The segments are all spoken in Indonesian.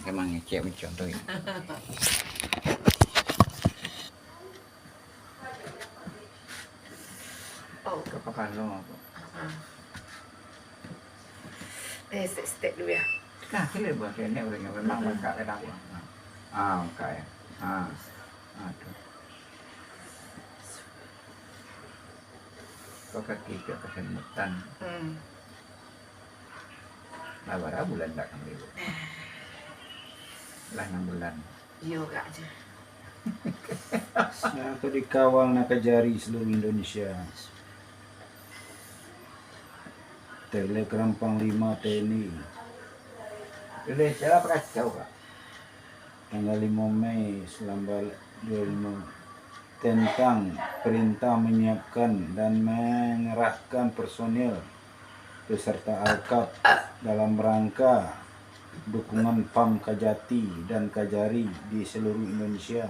emang ngecek mencontoh ini. Oh, Kepakan lo apa? step dulu ya. Nah, kira buat ini udah memang mereka ada apa? Kayak, aduh. Kau kaki ke kesemutan. Lah berapa bulan tak kembali? Lah 6 bulan. Yoga aja. Nah, itu dikawal nak jari seluruh Indonesia. Telegram Panglima TNI Indonesia apa kacau kak? tanggal 5 Mei 1925 tentang perintah menyiapkan dan mengerahkan personil beserta ALKAP dalam rangka dukungan PAM Kajati dan Kajari di seluruh Indonesia.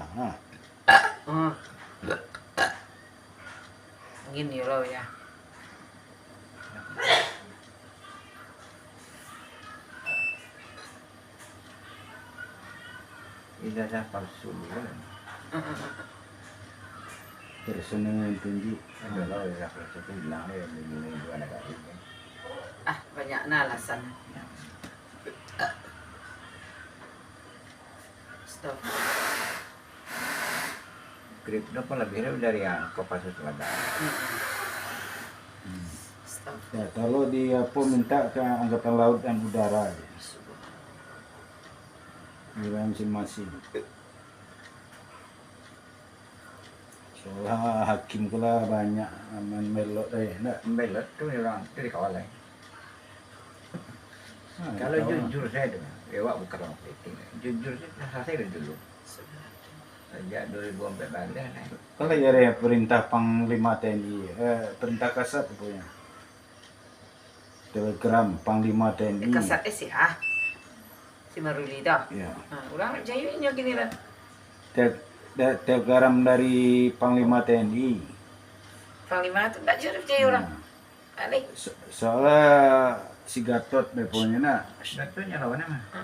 Gini loh ya. Ijazah palsu kan? Personil yang tunjuk. Ada lah ijazah palsu itu hilang ya begini dua negara ini. Banyak alasan. Stop. Grip itu pun lebih dari yang Kopassus ada. Stop. Ya, kalau dia pun minta ke Angkatan Laut dan Udara, wilayah masing-masing. Soalnya hakim kala banyak aman melok deh, nak. Belot tuh orang itu dikawal ya. Kalau jujur saya tuh, dewa bukan orang politik. Jujur saya dari dulu. Sejak 2014 balik. Kalau ya perintah Panglima TNI, perintah Kasat punya. Telegram Panglima TNI. Kasat sih si Maruli dah. Ya. Orang jayunya gini lah. Telegram dari Panglima TNI. Panglima itu tak jauh jayu orang. Alik. Soalnya si Gatot punya nak. Gatunya lawan apa?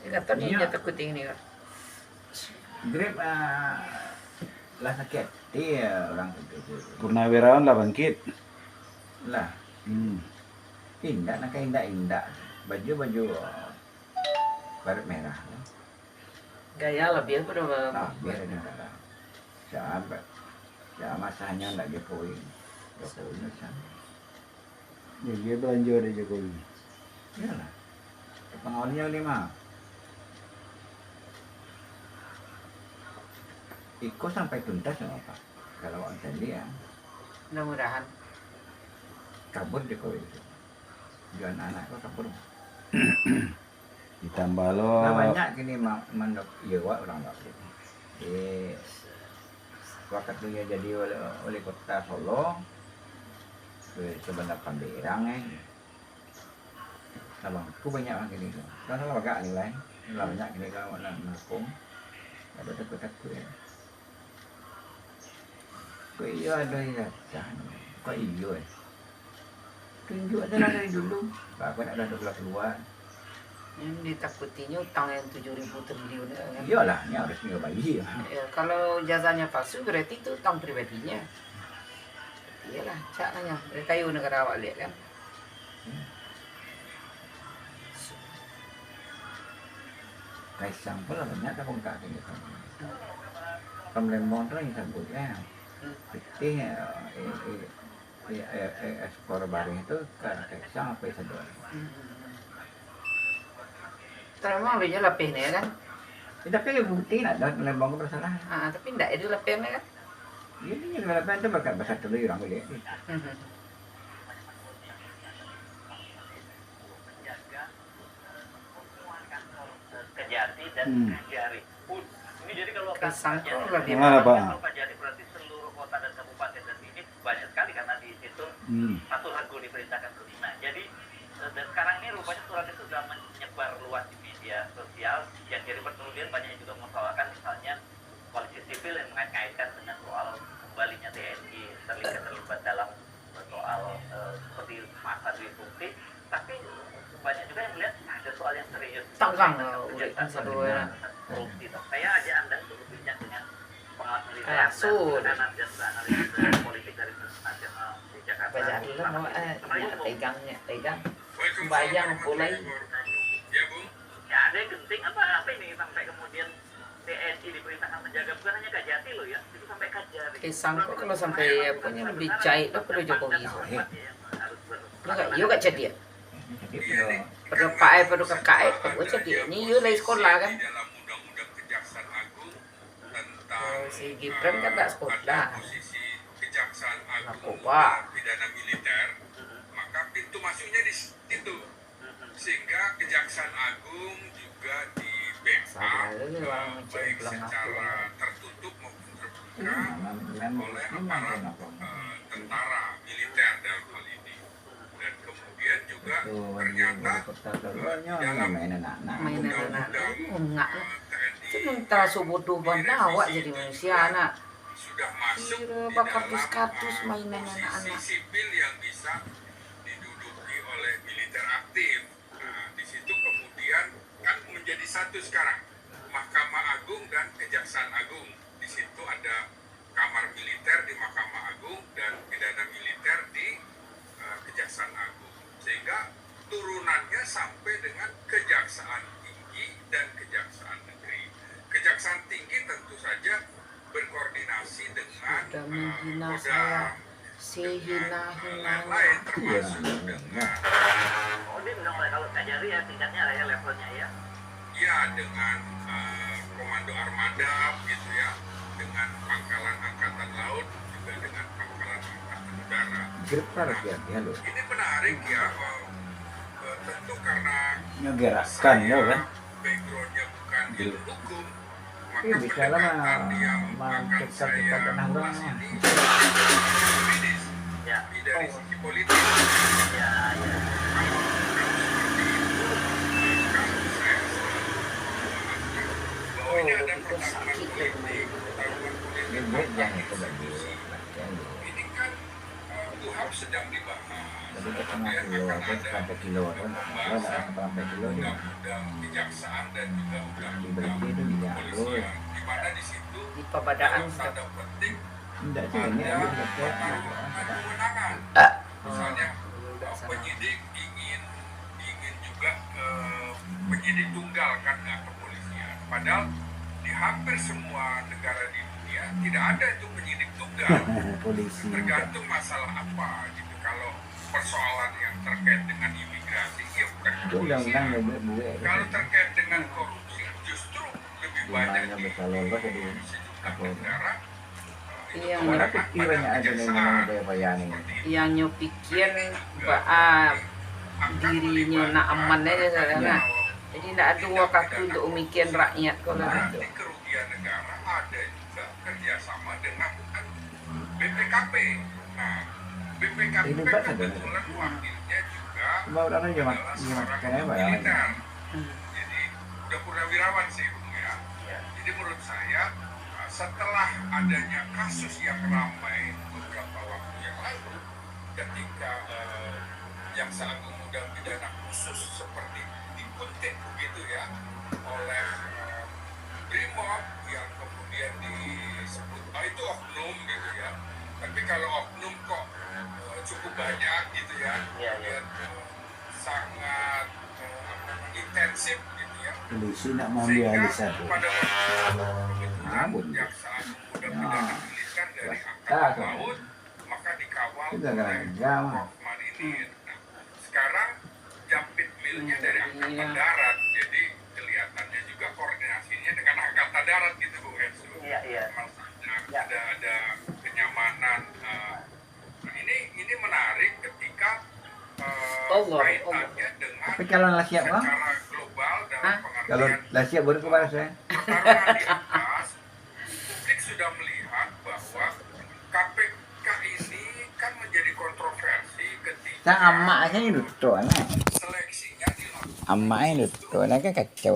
Kata ni dia takut ini kan. Grip lah sakit dia orang itu. Purnawirawan lah bangkit. Lah, indah nak indah. Baju baret merah. Gaya lah biar pada Biar ada kata. Sahabat. Ya masanya nak Jokowi. Jokowi sama. Ya, dia belanja dari Jokowi. Iyalah. Pengawalnya 5. Ikut sampai tuntas sama Pak. Kalau orang dia mudah-mudahan. kabur Jokowi itu. Jualan anak kok kabur. Ditambah lo. Nah, banyak gini mandok Jawa orang tak waktu dia jadi oleh kota Solo. Sebenarnya Panderang nah bangku banyak orang gini kan. Kalau agak nilai, banyak gini kalau nak nakung. Ada takut-takut ya. Kok iya ada ya? Kok iya ya? Tunjuk aja lah dari dulu. Aku nak dah keluar. Yang ditakutinya utang yang 7.000 triliun kan. Iyalah, ini harus nilai bayi. Ya, kalau jasanya palsu berarti itu utang pribadinya. Iyalah, caranya. Mereka kayu negara awak lihat kan. Kaisang pula banyak tak pun kaki gitu. Pemlembon tu yang sebutnya. Putih ekspor barang itu ke Kaisang apa sedot. Terima kasih lapihnya kan. Tapi bukti nak dah Lembong bersalah. Tapi tidak ada lapihnya kan. Ini yang Lembong itu berkat besar dulu orang boleh. Kajati dan Kajari. Ini jadi kalau Kajari berarti seluruh kota dan kabupaten dan ini banyak sekali karena di situ satu lagu diperintahkan berlima. Jadi dan sekarang ini rupanya surat itu sudah menyebar luas di media sosial yang jadi kemudian banyak juga mempersoalkan misalnya koalisi sipil yang mengait-ngaitkan dengan soal kembalinya TNI terlibat dalam soal seperti masa duit bukti, tapi banyak juga yang melihat ada soal yang serius tanggang udah satu ya. korupsi. Saya aja Anda untuk berbincang dengan pengamat militer Kasur. dan analis politik dari nasional di Jakarta. Baca dulu mau tegangnya tegang. Bayang mulai. Ya, Bung. Ya ada yang genting apa ini sampai kemudian TNI diperintahkan menjaga, bukan hanya Kajati loh ya, itu sampai Kajari. Sangko kalau sampai apanya lebih cair lah pada Jokowi. Enggak, iya gak jadi ya. Jadi Pada pada KKI, pada jadi ini iya lagi sekolah kan. Di dalam Undang-Undang Kejaksaan Agung tentang Si Gibran kan tak sekolah. posisi Kejaksaan Agung Narkoba. dan pidana militer, maka pintu masuknya di situ. Sehingga Kejaksaan Agung juga di Salah backup itu orang baik mencari pulang aku. secara tertutup maupun terbuka oleh aparat tentara militer dalam hal ini. Dan kemudian juga ternyata Mainan anak, enggak. TNI Cuma entah subuh awak jadi manusia anak. sudah masuk Kira di bakal dalam diskatus mainan posisi anak-anak. sipil yang bisa diduduki oleh militer aktif. Nah, di situ kemudian kan menjadi satu sekarang, Mahkamah Agung dan Kejaksaan Agung. Di situ ada kamar militer di Mahkamah Agung dan pidana militer di Kejaksaan Agung. Sehingga turunannya sampai dengan Kejaksaan Tinggi dan Kejaksaan Negeri. Kejaksaan Tinggi tentu saja berkoordinasi dengan Sudah menghina Kodam, saya. Sehina-hina. lain-lain termasuk dengan Oh dia bilang kalau Kajari ya tingkatnya lah ya levelnya ya. ya dengan komando armada gitu ya, dengan pangkalan angkatan laut, juga dengan pangkalan angkatan udara. Gripar ya lo. Ini menarik ya, tentu karena Ngegerakkan ya kan. backgroundnya bukan ilmu hukum, maka Iya, bisa lah, pendekatan yang akan mencegah saya kita kena bahas orang. ini juridis, Ya. tapi dari sisi politik. Ya, ya. Bahwa ini ada itu pertarungan sakit ya, politik, pertarungan politik Ini yang itu bagi ini kan Tuhab sedang dibahas. Tapi setengah kilo atau sampai kilo kan? Kalau nggak sampai kilo dia Undang-undang kejaksaan dan juga undang-undang dibeli itu dia lo. kepolisian, di mana di situ Di pembadaan dalam sudah. tanda petik Enggak sih ini ada ada dekat. kewenangan. Misalnya penyidik ingin juga penyidik tunggal kan nggak kepolisian. Padahal di hampir semua negara di dunia tidak ada itu penyidik tunggal. Polisi. Tergantung masalah apa gitu. Kalau persoalan yang terkait dengan imigrasi ya bukan Itu undang-undang kepolisian. yang buat Kalau terkait dengan korupsi justru lebih banyak Jumlahnya di bisa lolos jadi sejumlah negara. Iya, Mana pikirannya ada yang ada bayani. Yang nyopikir dirinya nak aman aja sana. Jadi tidak ada waktu untuk memikirkan rakyat kalau Nanti itu. kerugian negara ada juga kerjasama dengan BPKP. Nah, BPKP Ini Pak, ada. kebetulan wakilnya juga Cuma orang aja adalah mak seorang kayaknya bayani. militer. Hmm. Jadi udah purnawirawan sih Bung ya. Jadi menurut saya setelah adanya kasus yang ramai beberapa waktu yang lalu ketika Jaksa Agung Muda Pidana Khusus seperti dikuntit begitu ya oleh Brimob yang kemudian disebut itu oknum gitu ya. Tapi kalau oknum kok cukup banyak gitu ya. Iya, Kemudian sangat intensif gitu ya. Polisi nak mau ambil alih satu. Pada waktu Ngabun. Jaksa Agung Muda Ya. Pidana Militer dari Wah, Angkatan tak. Laut maka dikawal Itu oleh gara-gara. Prof Marinir. Nah, sekarang Jampit Milnya dari Angkatan Iya. Darat, jadi kelihatannya juga koordinasinya dengan Angkatan Darat gitu Bu Ensu. Iya, iya. Ada kenyamanan. Nah, ini menarik ketika Allah. kaitannya dengan Tapi kalau nggak siap bang, secara global dalam Hah? kalau pengertian nggak siap baru kepada saya. pertarungan di atas, publik sudah melihat bahwa KPK ini kan menjadi kontroversi ketika Saya amak aja ini tuh, anak. seleksinya dilakukan Amak ini tuh, anak kan kacau.